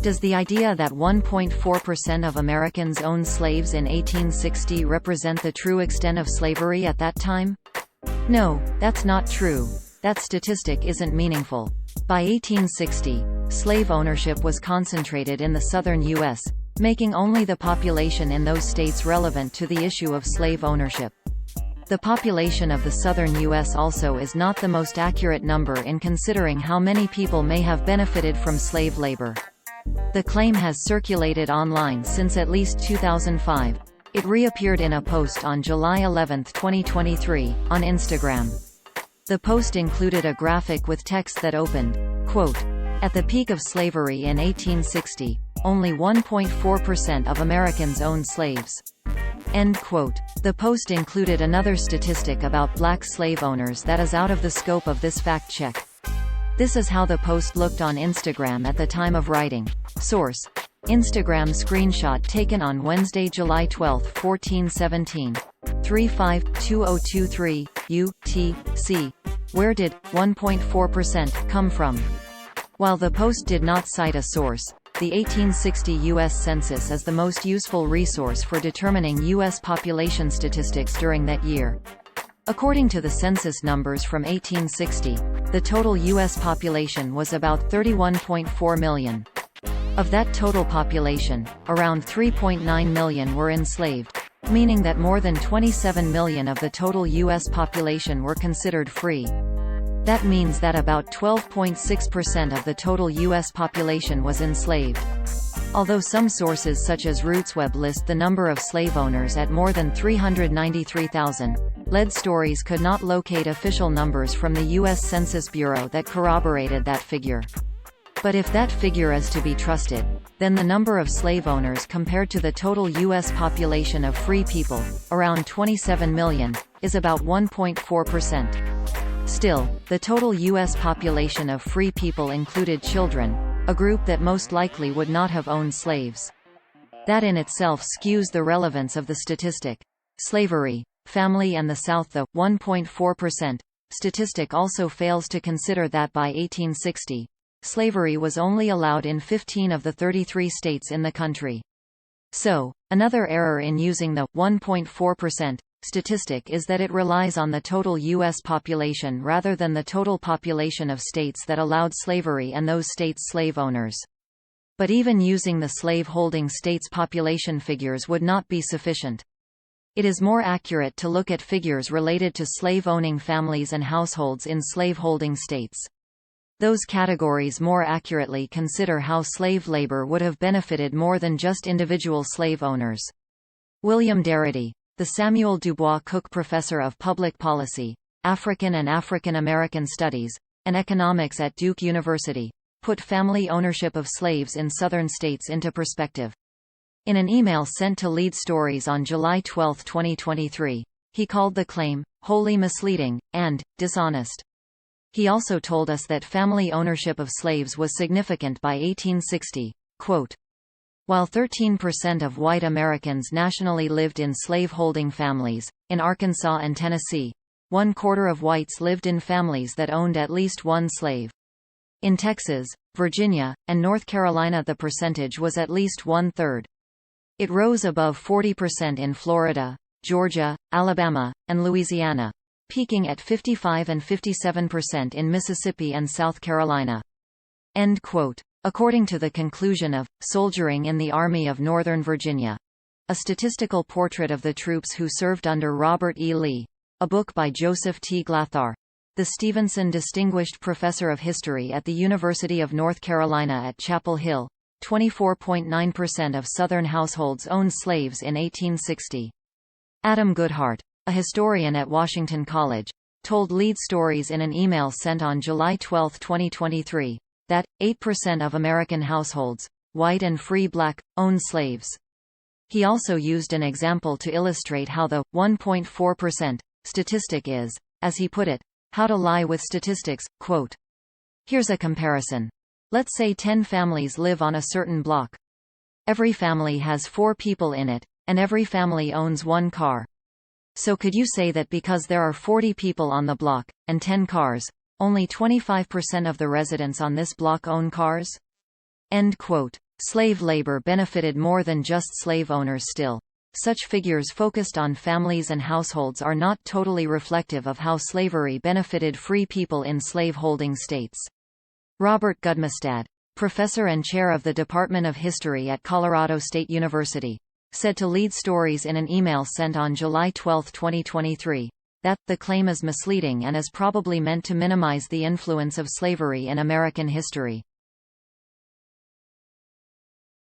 Does the idea that 1.4% of Americans owned slaves in 1860 represent the true extent of slavery at that time? No, that's not true. That statistic isn't meaningful. By 1860, slave ownership was concentrated in the southern U.S., making only the population in those states relevant to the issue of slave ownership. The population of the southern U.S. also is not the most accurate number in considering how many people may have benefited from slave labor. The claim has circulated online since at least 2005. It reappeared in a post on July 11, 2023, on Instagram. The post included a graphic with text that opened, quote, "At the peak of slavery in 1860, only 1.4% of Americans owned slaves." End quote. The post included another statistic about black slave owners that is out of the scope of this fact check. This is how the post looked on Instagram at the time of writing. Source: Instagram screenshot taken on Wednesday, July 12, 1417. 352023 UTC. Where did 1.4% come from? While the post did not cite a source, the 1860 U.S. Census is the most useful resource for determining U.S. population statistics during that year. According to the census numbers from 1860, the total U.S. population was about 31.4 million. Of that total population, around 3.9 million were enslaved, meaning that more than 27 million of the total U.S. population were considered free. That means that about 12.6% of the total U.S. population was enslaved. Although some sources such as RootsWeb list the number of slave owners at more than 393,000, lead stories could not locate official numbers from the U.S. Census Bureau that corroborated that figure. But if that figure is to be trusted, then the number of slave owners compared to the total U.S. population of free people, around 27 million, is about 1.4%. Still, the total U.S. population of free people included children, a group that most likely would not have owned slaves. That in itself skews the relevance of the statistic. Slavery, family and the South. The 1.4% statistic also fails to consider that by 1860, slavery was only allowed in 15 of the 33 states in the country. So, another error in using the 1.4% statistic is that it relies on the total U.S. population rather than the total population of states that allowed slavery and those states' slave owners. But even using the slave-holding states' population figures would not be sufficient. It is more accurate to look at figures related to slave-owning families and households in slave-holding states. Those categories more accurately consider how slave labor would have benefited more than just individual slave owners. William Darity, the Samuel Dubois Cook Professor of Public Policy, African and African American Studies, and Economics at Duke University, put family ownership of slaves in southern states into perspective. In an email sent to Lead Stories on July 12, 2023, he called the claim wholly misleading and dishonest. He also told us that family ownership of slaves was significant by 1860. Quote, "While 13% of white Americans nationally lived in slave-holding families, in Arkansas and Tennessee, 1/4 of whites lived in families that owned at least one slave. In Texas, Virginia, and North Carolina the percentage was at least 1/3. It rose above 40% in Florida, Georgia, Alabama, and Louisiana, peaking at 55 and 57% in Mississippi and South Carolina." End quote. According to the conclusion of Soldiering in the Army of Northern Virginia, a statistical portrait of the troops who served under Robert E. Lee, a book by Joseph T. Glathar, the Stevenson Distinguished Professor of History at the University of North Carolina at Chapel Hill, 24.9% of Southern households owned slaves in 1860. Adam Goodhart, a historian at Washington College, told Lead Stories in an email sent on July 12, 2023, that 8% of American households, white and free black, own slaves. He also used an example to illustrate how the 1.4% statistic is, as he put it, how to lie with statistics. Quote, "Here's a comparison. Let's say 10 families live on a certain block. Every family has 4 people in it, and every family owns 1 car. So could you say that because there are 40 people on the block, and 10 cars, only 25% of the residents on this block own cars?" End quote. Slave labor benefited more than just slave owners still. Such figures focused on families and households are not totally reflective of how slavery benefited free people in slave-holding states. Robert Gudmestad, professor and chair of the Department of History at Colorado State University, said to Lead Stories in an email sent on July 12, 2023, that the claim is misleading and is probably meant to minimize the influence of slavery in American history.